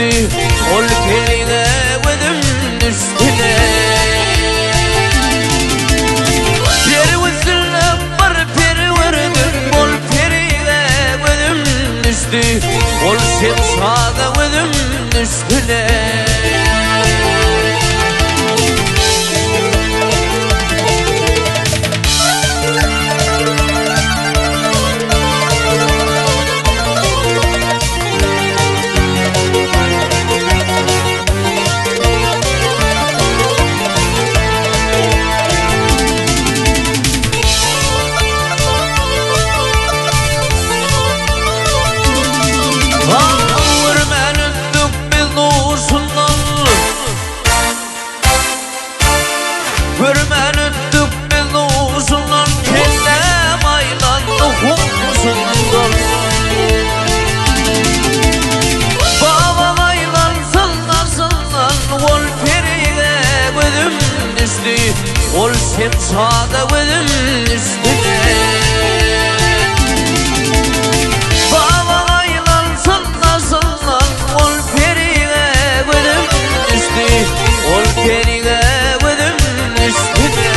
düştü, ol perine gözüm üstüne. Peri üzülle var peri vurdum, ol perine gözüm düştü, ol sen sağda gözüm üstüne. Görmen öttük biz uzundan, kellem aylandı humsundan. Babam aylansın nasıldan, ol perine gözüm düştü, ol sen sağda gözüm üstüne. Babam aylansın nasıldan, ol perine gözüm düştü, ol perine gözüm üstüne.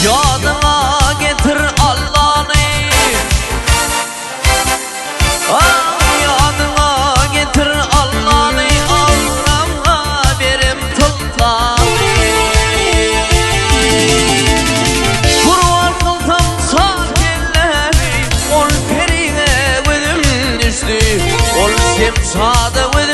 Yadına getir Allah'ını, yadına getir Allah'ını, ağrama benim tıllanı. Kurban kılsam sakinleri, ol perine gözüm düştü, ol sen sağda gözüm